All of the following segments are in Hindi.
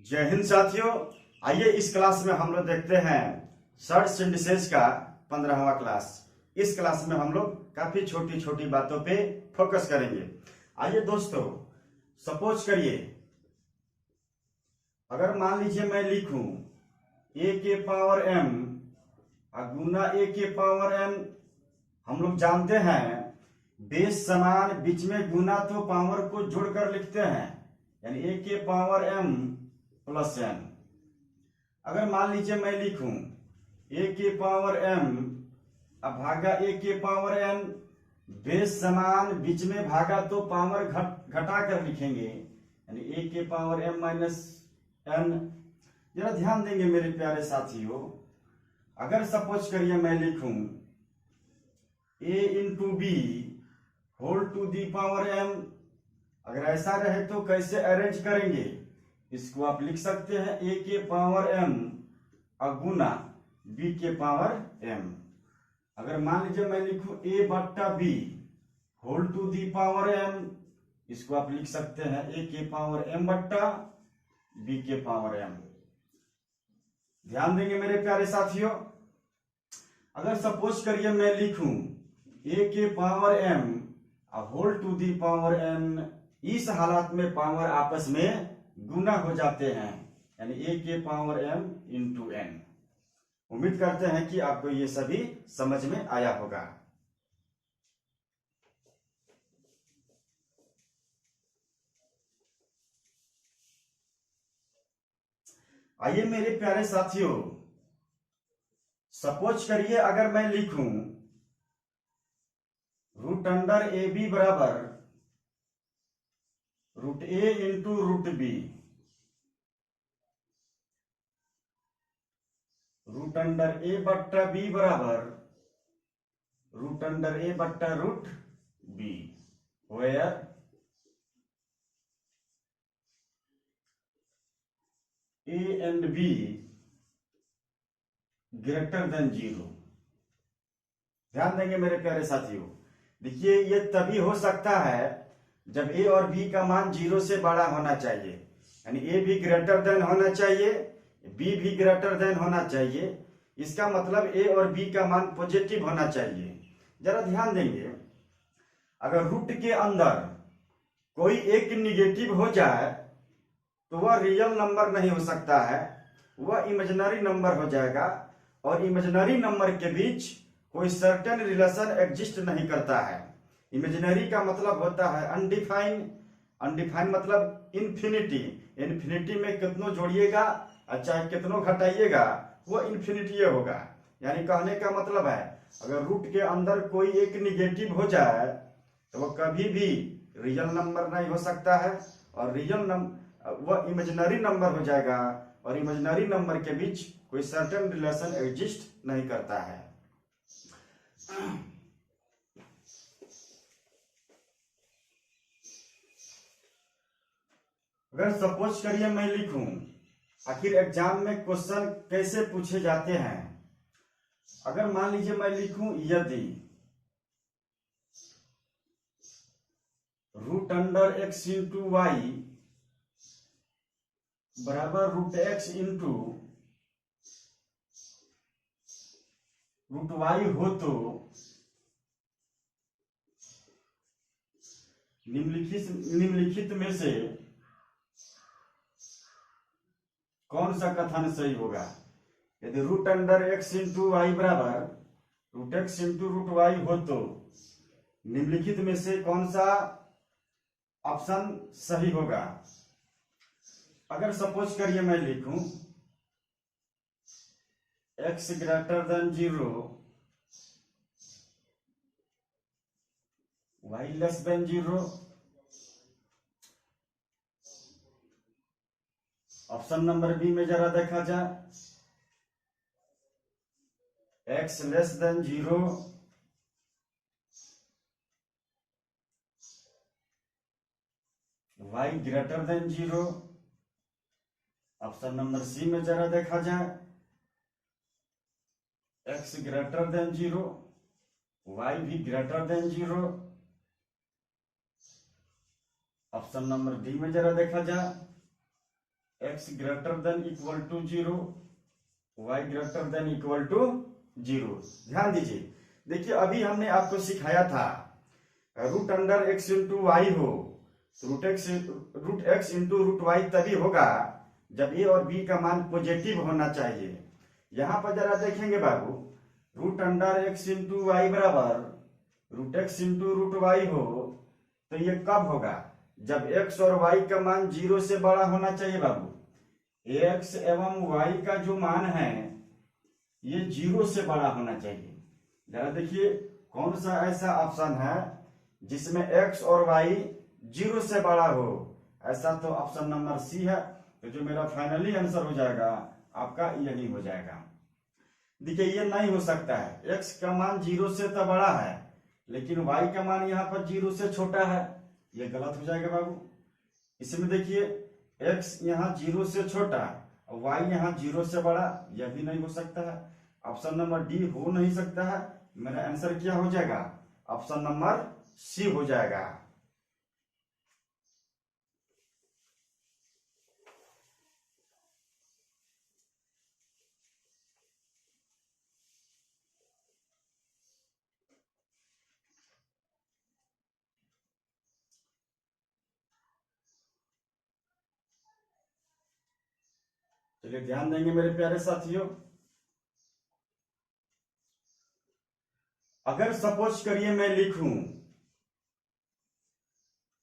जय हिंद साथियों। आइए इस क्लास में हम लोग देखते हैं सर्च इंडिसेज का 15वां क्लास। इस क्लास में हम लोग काफी छोटी छोटी बातों पे फोकस करेंगे। आइए दोस्तों, सपोज करिए अगर मान लीजिए मैं लिखूं a के पावर m गुना a के पावर m। हम लोग जानते हैं बेस समान बीच में गुना तो पावर को जोड़कर लिखते हैं, यानी a के पावर m प्लस n। अगर मान लीजिए मैं लिखूं a के पावर m भागा a के पावर n, बेस समान बीच में भागा तो पावर घटा कर लिखेंगे, यानी a के पावर m माइनस n। जरा ध्यान देंगे मेरे प्यारे साथियों, अगर सपोज करिए मैं लिखूं a into B whole to the power m, अगर ऐसा रहे तो कैसे अरेंज करेंगे? इसको आप लिख सकते हैं a के पावर m गुना b के पावर m। अगर मान लीजिए मैं लिखूं a बट्टा b whole to the power m, इसको आप लिख सकते हैं a के पावर m बट्टा b के पावर m। ध्यान देंगे मेरे प्यारे साथियों, अगर सपोज करिए मैं लिखूं a के power m whole to the power n, इस हालात में पावर आपस में गुना हो जाते हैं, यानी a के पावर m इंटू n। उम्मीद करते हैं कि आपको ये सभी समझ में आया होगा। आइए मेरे प्यारे साथियों, सपोज करिए अगर मैं लिखूं रूट अंडर ए बी बराबर root A into root B, root under A बट्टा बी बराबर रूट अंडर ए बट्टा root B, where A and B greater than 0। ध्यान देंगे मेरे प्यारे साथियों, देखिए ये तभी हो सकता है जब a और b का मान 0 से बड़ा होना चाहिए, यानी a भी ग्रेटर देन होना चाहिए, b भी ग्रेटर देन होना चाहिए। इसका मतलब a और b का मान पॉजिटिव होना चाहिए। जरा ध्यान देंगे, अगर रूट के अंदर कोई एक निगेटिव हो जाए तो वह रियल नंबर नहीं हो सकता है, वह इमेजिनरी नंबर हो जाएगा। और इमेजिनरी नंबर के बीच कोई सर्टेन रिलेशन एग्जिस्ट नहीं करता है। इमेजिनरी का मतलब होता है अनडिफाइन, अनडिफाइन मतलब इन्फिनिटी। इन्फिनिटी में कितनों जोड़िएगा और चाहे कितनों घटाइएगा वो इन्फिनिटी होगा। यानी कहने का मतलब है अगर रूट के अंदर कोई एक निगेटिव हो जाए तो वो कभी भी रियल नंबर नहीं हो सकता है, और रियल नंबर वह इमेजिनरी नंबर हो जाएगा, और इमेजिनरी नंबर के बीच कोई सर्टेन रिलेशन एग्जिस्ट नहीं करता है। अगर सपोज करिए मैं लिखूं, आखिर एग्जाम में क्वेश्चन कैसे पूछे जाते हैं। अगर मान लीजिए मैं लिखूं यदि root under X into Y बराबर root X into root Y हो तो निम्नलिखित में से कौन सा कथन सही होगा? यदि root under X into Y बराबर root X into root Y हो तो निम्नलिखित में से कौन सा ऑप्शन सही होगा? अगर सपोज करिए मैं लिखूं x greater than 0 y less than 0, option number B में जरा देखा जाए x less than 0 y greater than 0, option number C में जरा देखा जाए x ग्रेटर देन 0 y भी greater than 0, option number D में जरा देखा जाए x greater than equal to 0, y greater than equal to 0। ध्यान दीजिए, देखिए अभी हमने आपको सिखाया था root under x into Y हो, root x into root Y तभी होगा जब a और b का मान पॉजिटिव होना चाहिए। यहां पर जरा देखेंगे बाबू, root under x into Y बराबर root x into root Y हो, तो ये कब होगा? जब x और y का मान 0 से बड़ा होना चाहिए बाबू। x एवं y का जो मान है ये 0 से बड़ा होना चाहिए। जरा देखिए कौन सा ऐसा ऑप्शन है जिसमें x और y 0 से बड़ा हो? ऐसा तो ऑप्शन नंबर सी है। तो जो मेरा फाइनली आंसर हो जाएगा आपका यही हो जाएगा। देखिए ये नहीं हो सकता है, x का मान 0 से तो बड़ा है लेकिन y का मान यहाँ पर 0 से छोटा है, ये गलत हो जाएगा बाबू। इसमें देखिए x यहाँ 0 से छोटा और y यहाँ 0 से बड़ा, यह भी नहीं हो सकता है। ऑप्शन नंबर डी हो नहीं सकता है। मेरा आंसर क्या हो जाएगा? ऑप्शन नंबर सी हो जाएगा। चलिए ध्यान देंगे मेरे प्यारे साथियों। अगर सपोज करिए मैं लिखूं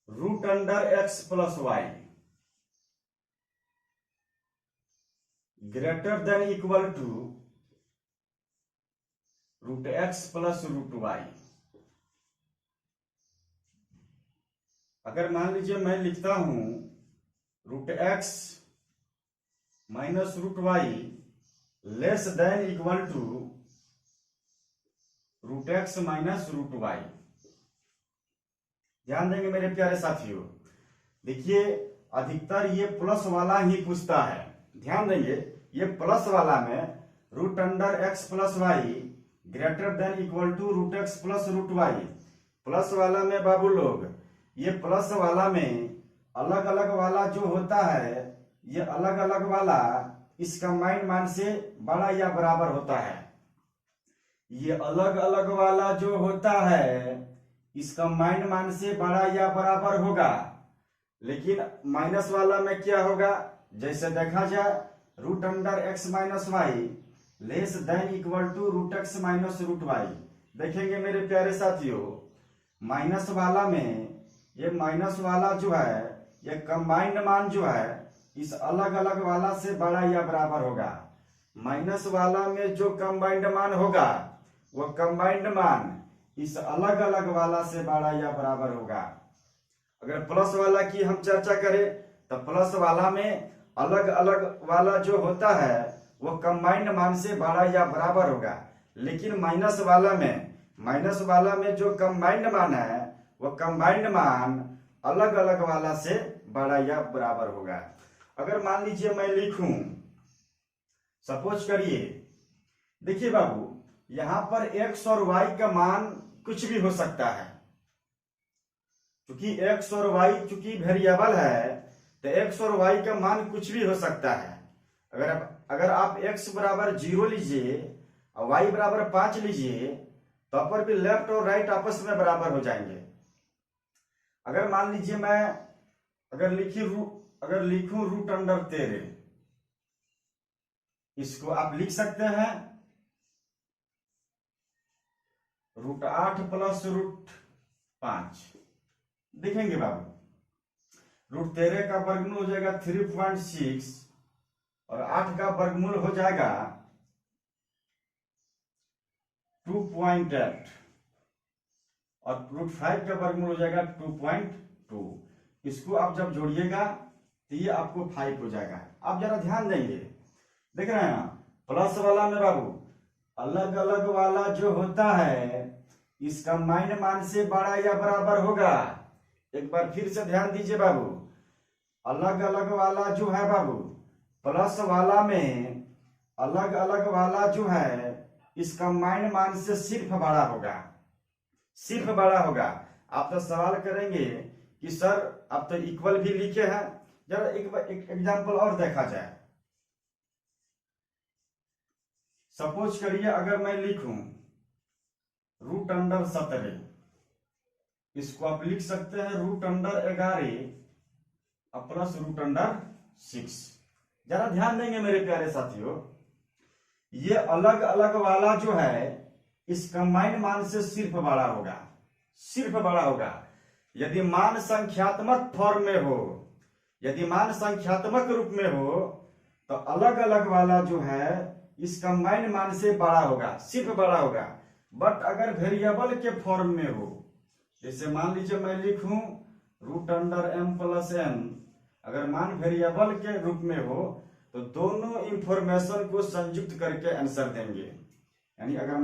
root under x plus Y greater than equal to root x plus root Y. अगर मान लीजिए मैं लिखता हूं root x minus root Y less than equal to root X minus root Y. ध्यान देंगे मेरे प्यारे साथियों, देखिए अधिकतर ये प्लस वाला ही पूछता है। ध्यान देंगे ये प्लस वाला में root under X plus Y greater than equal to root X plus root Y. Plus वाला में बाबू लोग, ये प्लस वाला में अलग अलग वाला जो होता है, ये अलग अलग वाला इस कंबाइंड मान से बड़ा या बराबर होता है। ये अलग अलग वाला जो होता है इस कंबाइंड मान से बड़ा या बराबर होगा। लेकिन माइनस वाला में क्या होगा? जैसे देखा जाए root under X minus Y less than equal to root X minus root Y. देखेंगे मेरे प्यारे साथियों, माइनस वाला में ये माइनस वाला जो है ये कंबाइंड मान जो है इस अलग अलग वाला से बड़ा या बराबर होगा। माइनस वाला में जो कंबाइंड मान होगा वो कंबाइंड मान इस अलग अलग वाला से बड़ा या बराबर होगा। अगर प्लस वाला की हम चर्चा करें तो प्लस वाला में अलग अलग वाला जो होता है वो कंबाइंड मान से बड़ा या बराबर होगा। लेकिन माइनस वाला में जो कंबाइंड मान है वो कंबाइंड मान अलग अलग वाला से बड़ा या बराबर होगा। अगर मान लीजिए मैं लिखूं, सपोज करिए, देखिए बाबू यहां पर x और y का मान कुछ भी हो सकता है। क्योंकि x और y चूंकि वेरिएबल है तो x और y का मान कुछ भी हो सकता है। अगर आप x बराबर 0 लीजिए और y बराबर 5 लीजिए तो पर भी लेफ्ट और राइट आपस में बराबर हो जाएंगे। अगर मान लीजिए मैं अगर लिखूं रूट अंडर 13, इसको आप लिख सकते हैं रूट 8 प्लस रूट 5। देखेंगे बाबू रूट 13 का वर्गमूल हो जाएगा 3.6 और 8 का वर्गमूल हो जाएगा 2.8 और रूट 5 का वर्गमूल हो जाएगा 2.2। इसको आप जब जोड़िएगा तो ये आपको 5 हो जाएगा। आप जरा ध्यान देंगे, देख रहे हैं ना, प्लस वाला में बाबू अलग अलग वाला जो होता है इस कंबाइंड मान से बड़ा या बराबर होगा। एक बार फिर से ध्यान दीजिए बाबू, अलग अलग वाला जो है बाबू प्लस वाला में अलग अलग वाला जो है इस कंबाइंड मान से सिर्फ बड़ा होगा, सिर्फ बड़ा होगा। आप तो सवाल करेंगे कि सर आप तो इक्वल भी लिखे हैं, जरा एक एग्जाम्पल और देखा जाए। सपोज करिए अगर मैं लिखूं √17, इसको आप लिख सकते हैं √11 प्लस √6। जरा ध्यान देंगे मेरे प्यारे साथियों, ये अलग अलग वाला जो है इस कंबाइंड मान से सिर्फ बड़ा होगा, सिर्फ बड़ा होगा। यदि मान संख्यात्मक फॉर्म में हो, यदि मान संख्यात्मक रूप में हो, तो अलग अलग वाला जो है इस कंबाइंड मान से बड़ा होगा, सिर्फ बड़ा होगा। बट अगर वेरिएबल के फॉर्म में हो, जैसे मान लीजिए मैं लिखूं √m प्लस n, अगर मान वेरिएबल के रूप में हो तो दोनों इंफॉर्मेशन को संयुक्त करके आंसर देंगे। यानी अगर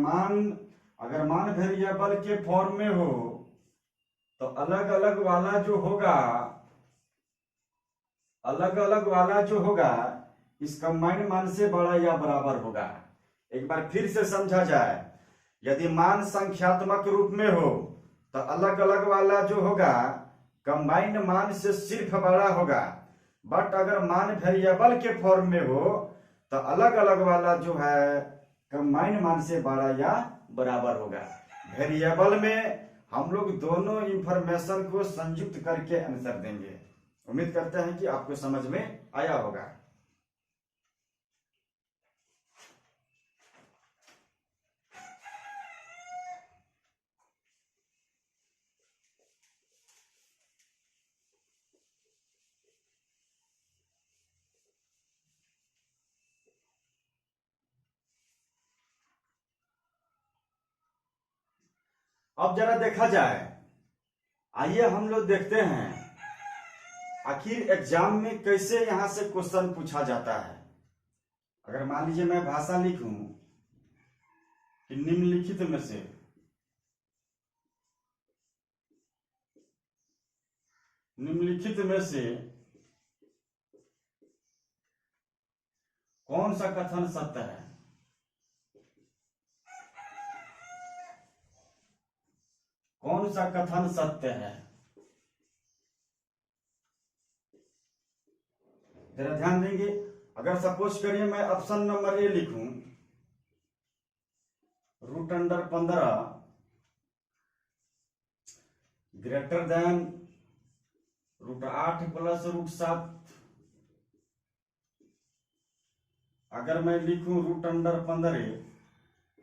मान वेरिएबल के फॉर्म में हो तो अलग अलग वाला जो होगा, अलग अलग वाला जो होगा इस कंबाइंड मान से बड़ा या बराबर होगा। एक बार फिर से समझा जाए, यदि मान संख्यात्मक रूप में हो तो अलग अलग वाला जो होगा कंबाइंड मान से सिर्फ बड़ा होगा। बट अगर मान वेरिएबल के फॉर्म में हो तो अलग अलग वाला जो है कंबाइंड मान से बड़ा या बराबर होगा। वेरिएबल में हम लोग दोनों इंफॉर्मेशन को संयुक्त करके आंसर देंगे। उम्मीद करते हैं कि आपको समझ में आया होगा। अब जरा देखा जाए, आइए हम लोग देखते हैं आखिर एग्जाम में कैसे यहां से क्वेश्चन पूछा जाता है। अगर मान लीजिए मैं भाषा लिखूं कि निम्नलिखित में से कौन सा कथन सत्य है, कौन सा कथन सत्य है। जरा ध्यान देंगे, अगर सपोज करिए मैं ऑप्शन नंबर ए लिखूं √15 ग्रेटर देन √8 प्लस √7, अगर मैं लिखूं √15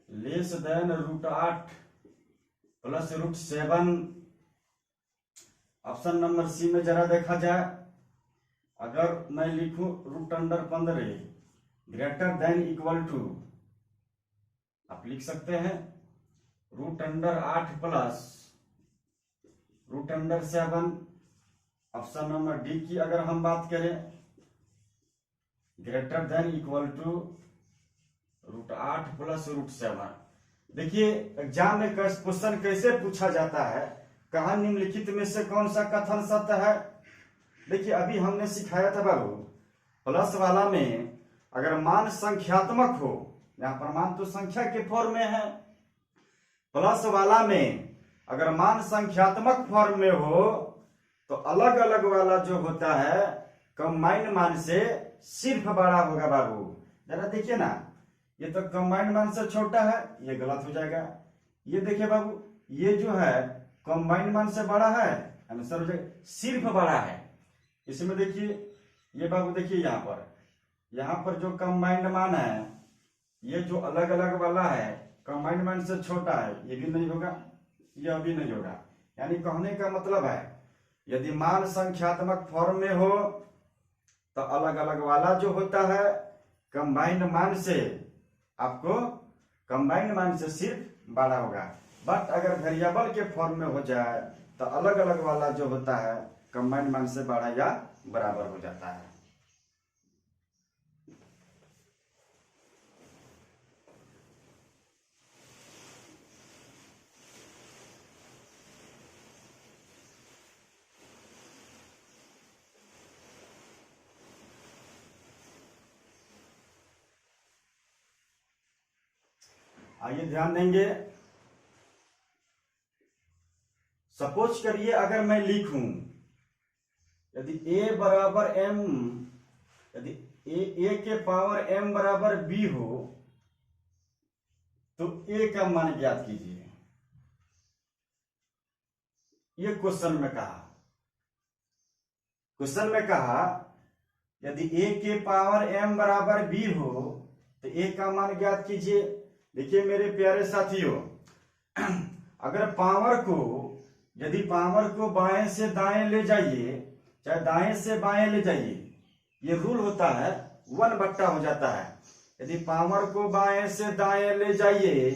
less than √8 plus √7, option number C में जरा देखा जाए, अगर मैं लिखूं √15 ग्रेटर देन इक्वल टू, आप लिख सकते हैं √8 प्लस √7, ऑप्शन नंबर डी की अगर हम बात करें greater than equal to √8 plus √7। देखिए एग्जाम में क्वेश्चन कैसे पूछा जाता है, कहा निम्नलिखित में से कौन सा कथन सत्य है। देखिए अभी हमने सिखाया था बाबू, प्लस वाला में अगर मान संख्यात्मक हो, यहां पर मान तो संख्या के फॉर्म में है, प्लस वाला में अगर मान संख्यात्मक फॉर्म में हो तो अलग अलग वाला जो होता है कंबाइंड मान से सिर्फ बड़ा होगा। बाबू जरा देखिए ना, ये तो कंबाइंड मान से छोटा है, ये गलत हो जाएगा। ये देखिए बाबू, ये जो है कंबाइंड मान से बड़ा है, आंसर हो जाएगा सिर्फ बड़ा है। इसमें देखिए ये बाबू, देखिए यहाँ पर जो कंबाइंड मान है, ये जो अलग अलग वाला है कंबाइंड मान से छोटा है, ये भी नहीं होगा, यह भी नहीं होगा। यानी कहने का मतलब है यदि मान संख्यात्मक फॉर्म में हो तो अलग अलग वाला जो होता है कंबाइंड मान से, आपको कंबाइंड मान से सिर्फ बड़ा होगा। बट अगर वेरिएबल के फॉर्म में हो जाए तो अलग अलग वाला जो होता है कंबाइंड मान से बड़ा या बराबर हो जाता है। आइए ध्यान देंगे, सपोज करिए अगर मैं लिखूं यदि ए बराबर एम, यदि ए के पावर एम बराबर बी हो तो ए का मान ज्ञात कीजिए। ये क्वेश्चन में कहा, क्वेश्चन में कहा यदि ए के पावर एम बराबर बी हो तो ए का मान ज्ञात कीजिए। देखिए मेरे प्यारे साथियों, अगर पावर को, यदि पावर को बाएं से दाएं ले जाइए, चाहे दाएं से बाएं ले जाइए, ये रूल होता है 1/, हो जाता है। यदि पावर को बाएं से दाएं ले जाइए,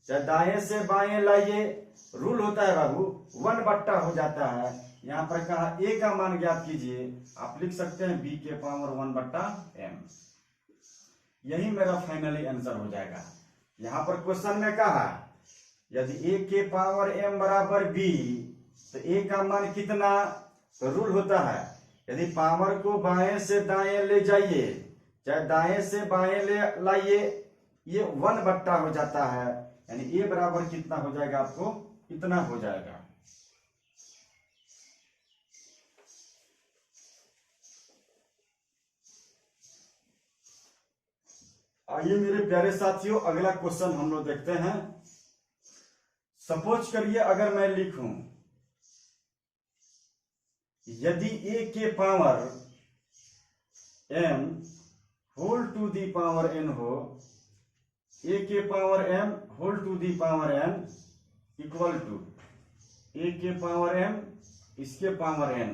चाहे दाएं से बाएं लाइए, रूल होता है बाबू 1/, हो जाता है। यहां पर कहा ए का मान ज्ञात कीजिए, आप लिख सकते हैं बी के पावर 1/m। यही मेरा फाइनली आंसर हो जाएगा। यहां पर क्वेश्चन में कहा यदि ए के पावर एम बराबर बी तो ए का मान कितना, तो रूल होता है यदि पावर को बाएं से दाएं ले जाइए, चाहे दाएं से बाएं ले लाइए, ये 1/, हो जाता है। यानी ए बराबर कितना हो जाएगा, आपको इतना हो जाएगा। आइए मेरे प्यारे साथियों, अगला क्वेश्चन हम लोग देखते हैं। सपोज करिए अगर मैं लिखूं यदि ए के power m whole to the power n हो, ए के power m whole to the power n equal to A के पावर m इसके पावर n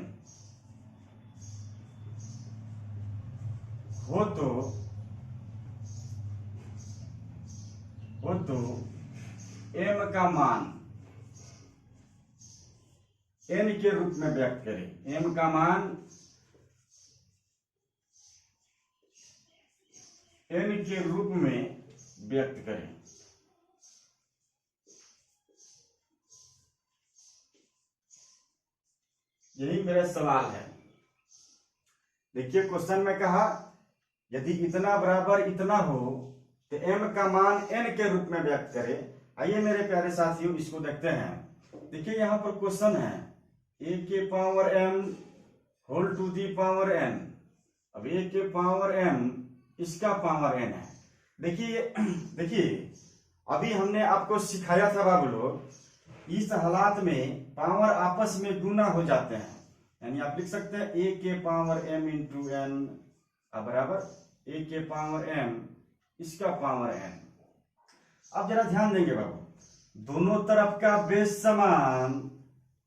हो तो m का मान n के रूप में व्यक्त करें। m का मान n के रूप में व्यक्त करें। यही मेरा सवाल है। देखिए क्वेश्चन में कहा यदि इतना बराबर इतना हो तो m का मान n के रूप में व्यक्त करें। आइए मेरे प्यारे साथियों इसको देखते हैं। देखिए यहां पर क्वेश्चन है a के power m whole to the power n। अब a के पावर m इसका पावर n है। देखिए अभी हमने आपको सिखाया था बाबू लोग, इस हालात में पावर आपस में गुना हो जाते हैं। यानी आप लिख सकते हैं a के पावर m इंटू n बराबर a के पावर m इसका पावर n। अब जरा ध्यान देंगे बाबू, दोनों तरफ का बेस समान,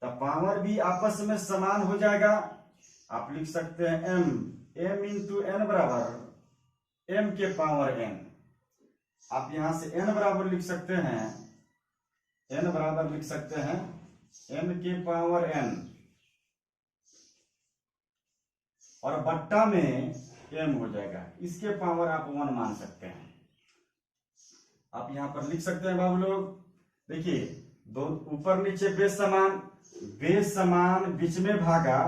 तब पावर भी आपस में समान हो जाएगा। आप लिख सकते हैं m इंटू n बराबर m के पावर n। आप यहां से n बराबर लिख सकते हैं, n बराबर लिख सकते हैं m के पावर n और बट्टा में m हो जाएगा, इसके पावर आप 1 मान सकते हैं। आप यहां पर लिख सकते हैं बाबू लोग। देखिए दो ऊपर नीचे बेस समान बीच में भागा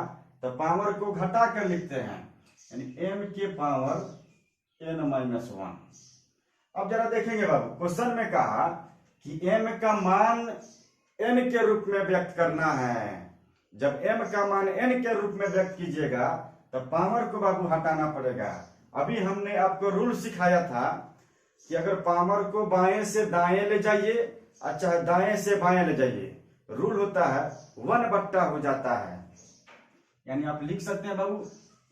तो पावर को घटा कर लिखते हैं, यानी m के पावर n-1। अब जरा देखेंगे बाबू, क्वेश्चन में कहा कि m का मान n के रूप में व्यक्त करना है। जब m का मान n के रूप में व्यक्त कीजिएगा तो पावर को बाबू हटाना पड़ेगा। अभी हमने आपको रूल सिखाया था कि अगर पावर को बाएं से दाएं ले जाइए, अच्छा दाएं से बाएं ले जाइए, रूल होता है 1/, हो जाता है। यानी आप लिख सकते हैं बाबू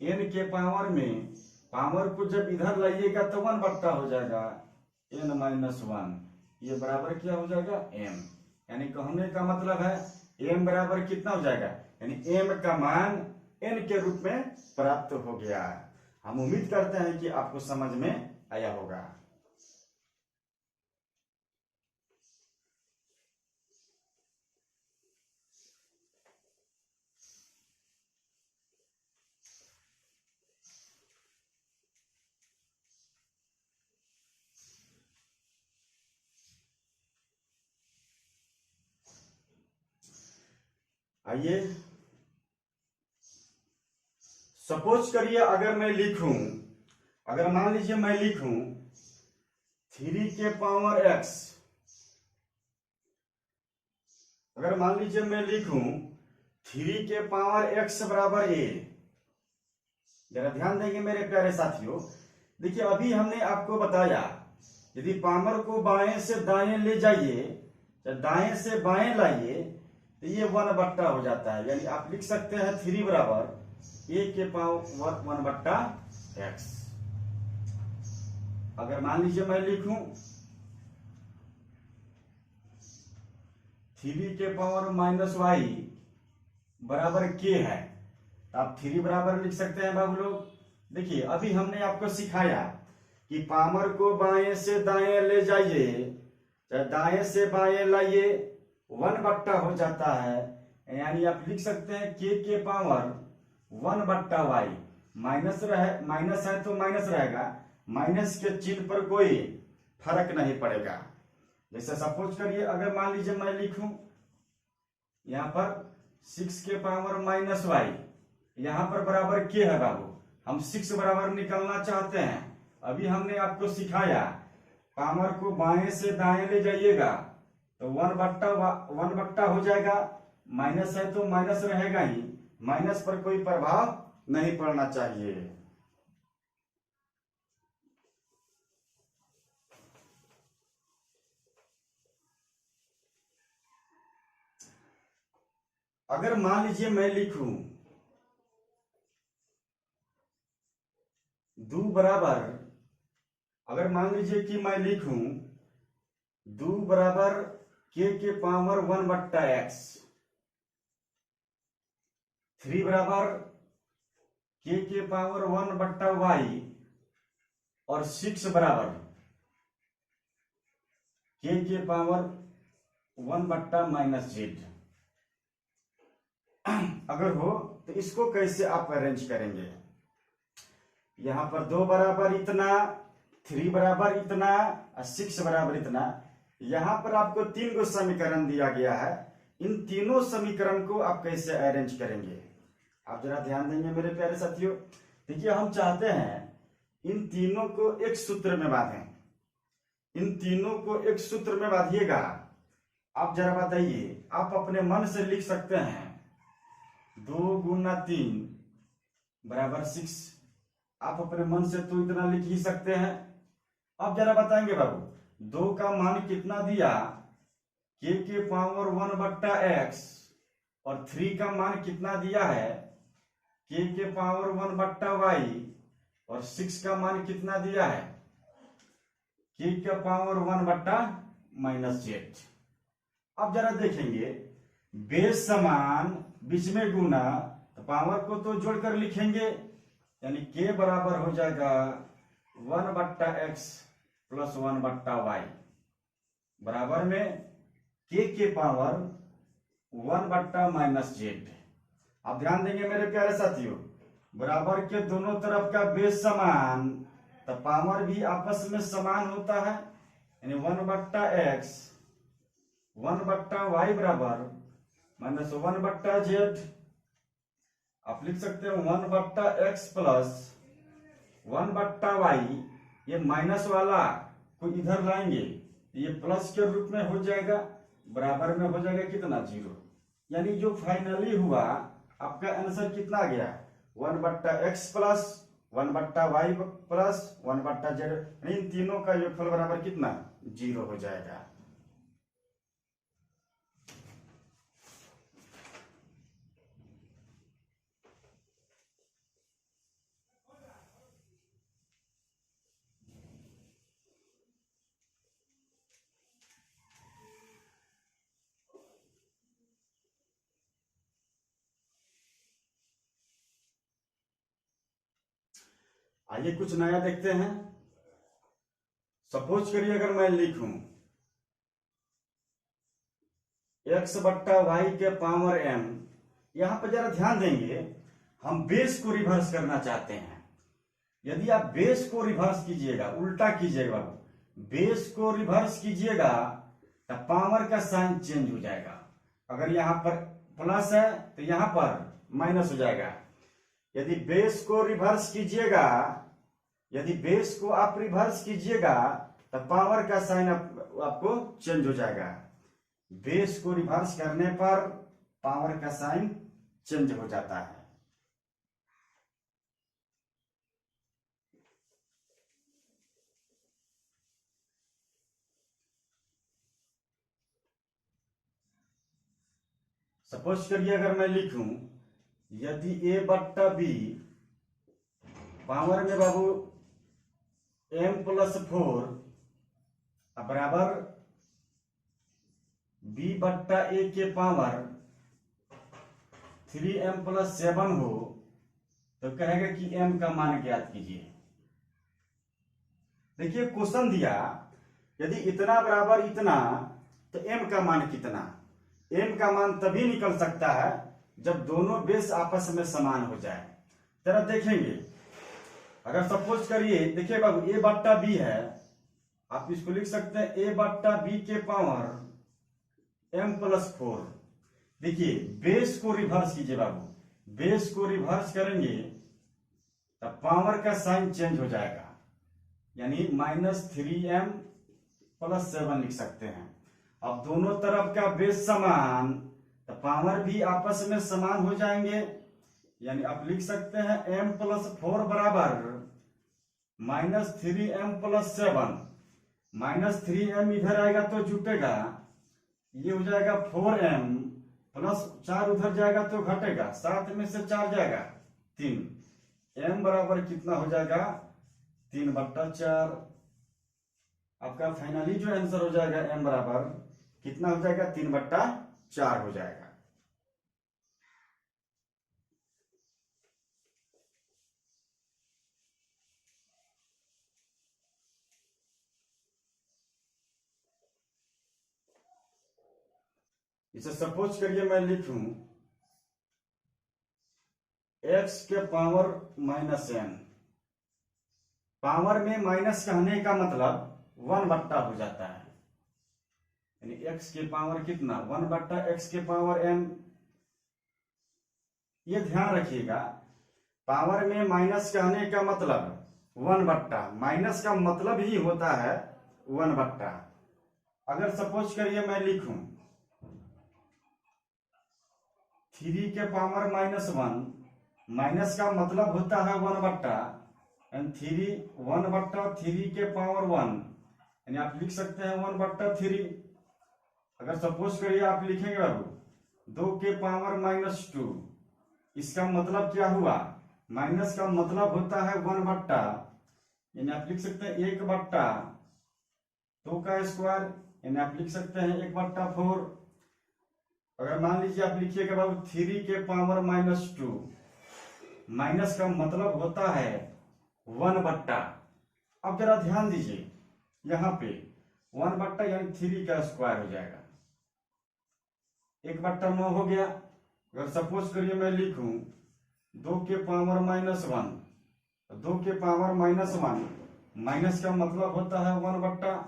n के पावर में पावर को जब इधर लाइएगा तो 1/, हो जाएगा n-1। ये बराबर क्या हो जाएगा m। यानी कहने का मतलब है m बराबर कितना हो जाएगा, यानी m का मान n के रूप में प्राप्त हो गया। हम उम्मीद करते हैं कि आपको समझ में आया होगा। आइए सपोज करिए अगर मैं लिखूं, अगर मान लीजिए मैं लिखूं 3 के पावर x, अगर मान लीजिए मैं लिखूं 3 के पावर x बराबर a, जरा ध्यान देंगे मेरे प्यारे साथियों। देखिए अभी हमने आपको बताया यदि पावर को बाएं से दाएं ले जाइए या दाएं से बाएं लाइए तो ये 1/, हो जाता है। यानी आप लिख सकते हैं 3 बराबर ए के पावर 1/x। अगर मान लीजिए मैं लिखूं 3 के पावर -y बराबर k है, आप 3 बराबर लिख सकते हैं बाबू लोग। देखिए अभी हमने आपको सिखाया कि पावर को बाएं से दाएं ले जाइए चाहे दाएं से बाएं लाइए 1/, हो जाता है। यानी आप लिख सकते हैं k के पावर 1/y। माइनस है तो माइनस रहेगा, माइनस के चिन्ह पर कोई फर्क नहीं पड़ेगा। जैसे सपोज करिए अगर मान लीजिए मैं लिखूं यहां पर 6 के पावर -y, यहां पर बराबर k है बाबू। हम 6 बराबर निकालना चाहते हैं। अभी हमने आपको सिखाया पावर को बाएं से दाएं ले जाइएगा तो 1/, हो जाएगा। माइनस है तो माइनस रहेगा ही, माइनस पर कोई प्रभाव नहीं पड़ना चाहिए। अगर मान लीजिए मैं लिखूं 2 बराबर, अगर मान लीजिए कि मैं लिखूं 2 बराबर k के पावर 1/x, 3 बराबर k के पावर 1/y और 6 बराबर k के पावर 1/-z अगर हो तो इसको कैसे आप अरेंज करेंगे। यहां पर 2 बराबर इतना, 3 बराबर इतना और 6 बराबर इतना। यहां पर आपको 3 गो समीकरण दिया गया है। इन तीनों समीकरण को आप कैसे अरेंज करेंगे, आप जरा ध्यान देंगे मेरे प्यारे साथियों। देखिए हम चाहते हैं इन तीनों को एक सूत्र में बांधें। इन तीनों को एक सूत्र में बांधिएगा। आप जरा बताइए, आप अपने मन से लिख सकते हैं 2 गुना 3 बराबर 6। आप अपने मन से तो इतना लिख ही सकते हैं। अब जरा बताएंगे बाबू 2 का मान कितना दिया, k के पावर 1/x, और 3 का मान कितना दिया है k के पावर 1/y, और 6 का मान कितना दिया है k का पावर 1/-z। अब जरा देखेंगे बेस समान बीच में गुना, तो पावर को तो जोड़कर लिखेंगे। यानी k बराबर हो जाएगा 1/x प्लस 1/y बराबर में k के पावर 1/-z। आप ध्यान देंगे मेरे प्यारे साथियों, बराबर के दोनों तरफ का बेस समान तो पावर भी आपस में समान होता है। यानी 1/x 1/y बराबर -1/z। आप लिख सकते हैं 1/x प्लस 1/y। ये माइनस वाला को इधर लाएंगे ये प्लस के रूप में हो जाएगा, बराबर में हो जाएगा कितना 0। यानी जो फाइनली हुआ आपका आंसर कितना गया 1/x plus 1/y plus 1/z। इन तीनों का योगफल बराबर कितना 0 हो जाएगा। आइए कुछ नया देखते हैं। सपोज करिए अगर मैं लिखूं x/y के पावर m, यहां पर जरा ध्यान देंगे हम बेस को रिवर्स करना चाहते हैं। यदि आप बेस को रिवर्स कीजिएगा, उल्टा कीजिएगा, बेस को रिवर्स कीजिएगा तो पावर का साइन चेंज हो जाएगा। अगर यहां पर प्लस है तो यहां पर माइनस हो जाएगा। यदि बेस को रिवर्स कीजिएगा, यदि बेस को आप रिवर्स कीजिएगा तो पावर का साइन आपको चेंज हो जाएगा। बेस को रिवर्स करने पर पावर का साइन चेंज हो जाता है। सपोज करिए अगर मैं लिखूं यदि a बट्टा b पावर में बाबू m+4 बराबर b बट्टा a के पावर 3m+7 हो तो कहेगा कि m का मान ज्ञात कीजिए। देखिए क्वेश्चन दिया यदि इतना बराबर इतना तो m का मान कितना। m का मान तभी निकल सकता है जब दोनों बेस आपस में समान हो जाए। जरा देखेंगे अगर सपोज करिए, देखिए बाबू a बट्टा b है, आप इसको लिख सकते हैं a बट्टा b के पावर m+4। देखिए बेस को रिवर्स कीजिए बाबू, बेस को रिवर्स करेंगे तब पावर का साइन चेंज हो जाएगा, यानी -3m+7 लिख सकते हैं। अब दोनों तरफ का बेस समान तो पावर भी आपस में समान हो जाएंगे, यानी आप लिख सकते हैं m+4 बराबर -3m+7। -3m इधर आएगा तो जुटेगा, ये हो जाएगा 4m प्लस 4 उधर जाएगा तो घटेगा, 7 में से 4 जाएगा 3। m बराबर कितना हो जाएगा 3/4। आपका फाइनली जो आंसर हो जाएगा m बराबर कितना हो जाएगा 3/4 हो जाएगा। इसे सपोज करिए मैं लिखूं x के पावर -n। पावर में माइनस कहने का मतलब 1/, हो जाता है, यानी x के पावर कितना 1/x के पावर n। ये ध्यान रखिएगा पावर में माइनस कहने का मतलब 1/, माइनस का मतलब ही होता है 1/। अगर सपोज करिए मैं लिखूं 3 के पावर -1, माइनस का मतलब होता है 1/, एंड 1/3 के पावर 1, यानी आप लिख सकते हैं 1/3। अगर सपोज करिए आप लिखेंगे बाबू 2 के पावर -2, इसका मतलब क्या हुआ, माइनस का मतलब होता है 1/, यानी आप लिख सकते हैं 1/2 का स्क्वायर, यानी आप लिख सकते हैं 1/4। अगर मान लीजिए आप लिखिएगा बाबू 3 के पावर -2, माइनस का मतलब होता है 1/। अब जरा ध्यान दीजिए यहां पे 1/, यानी 3 का स्क्वायर हो जाएगा, 1/9 हो गया। अगर सपोज करिए मैं लिखूं 2 के पावर -1, 2 के पावर -1, माइनस का मतलब होता है 1/,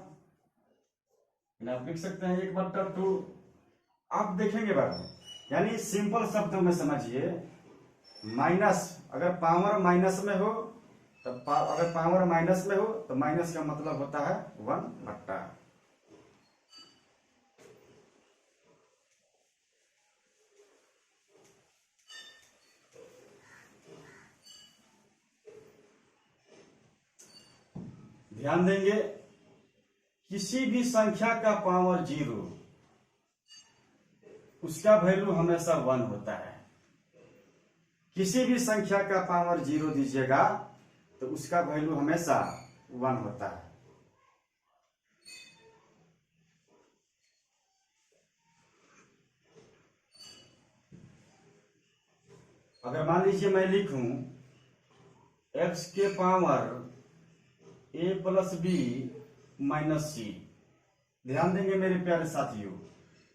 आप लिख सकते हैं 1/2। आप देखेंगे बाबू, यानी सिंपल शब्दों में समझिए, माइनस अगर पावर माइनस में हो तो अगर पावर माइनस में हो तो माइनस का मतलब होता है 1/। ध्यान देंगे किसी भी संख्या का पावर 0, उसका वैल्यू हमेशा 1 होता है। किसी भी संख्या का पावर 0 दीजिएगा तो उसका वैल्यू हमेशा 1 होता है। अगर मान लीजिए मैं लिखूं x के पावर a+b -c, ध्यान देंगे मेरे प्यारे साथियों,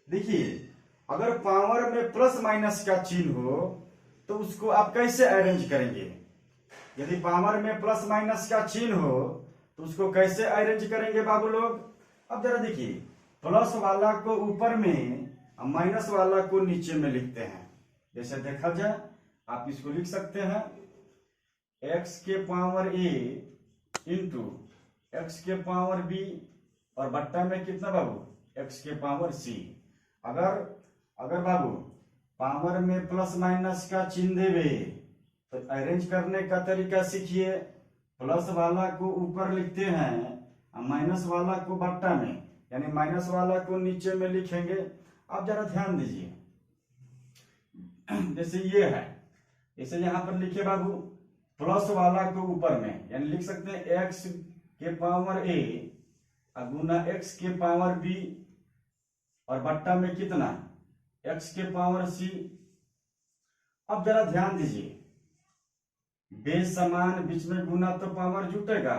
देखिए अगर पावर में प्लस माइनस का चिन्ह हो तो उसको आप कैसे अरेंज करेंगे। यदि पावर में प्लस माइनस का चिन्ह हो तो उसको कैसे अरेंज करेंगे बाबू लोग। अब जरा देखिए, प्लस वाला को ऊपर में और माइनस वाला को नीचे में लिखते हैं। जैसे देखा जाए आप इसको लिख सकते हैं x के पावर a इंटू x के पावर b और बट्टा में कितना बाबू x के पावर c। अगर बाबू पावर में प्लस माइनस का चिन्ह देवे तो अरेंज करने का तरीका सीखिए। प्लस वाला को ऊपर लिखते हैं और माइनस वाला को बट्टा में, यानी माइनस वाला को नीचे में लिखेंगे। आप जरा ध्यान दीजिए, जैसे ये है, जैसे यहां पर लिखे बाबू प्लस वाला को ऊपर में, यानी लिख सकते हैं एक्स के पावर ए गुना एक्स के पावर बी और बट्टा में कितना एक्स के पावर सी। अब जरा ध्यान दीजिए, बेस समान बीच में गुना तो पावर जुटेगा।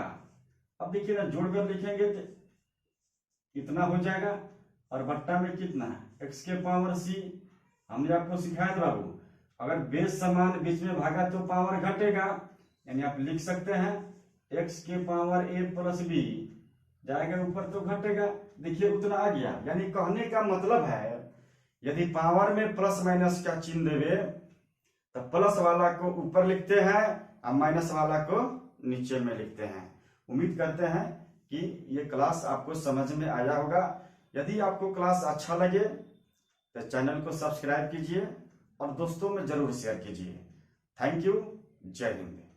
अब देखिए ना, जोड़कर लिखेंगे तो कितना हो जाएगा और बट्टा में कितना एक्स के पावर सी। हमने आपको सिखाया था बाबू, अगर बेस समान बीच में भागा तो पावर घटेगा, यानी आप लिख सकते हैं एक्स के पावर ए प्लस बी जाएगा ऊपर तो घटेगा। देखिए उतना आ गया। यानी कहने का मतलब है यदि पावर में प्लस माइनस का चिन्ह देवे तो प्लस वाला को ऊपर लिखते हैं और माइनस वाला को नीचे में लिखते हैं। उम्मीद करते हैं कि ये क्लास आपको समझ में आया होगा। यदि आपको क्लास अच्छा लगे तो चैनल को सब्सक्राइब कीजिए और दोस्तों में जरूर शेयर कीजिए। Thank you. जय हिंद।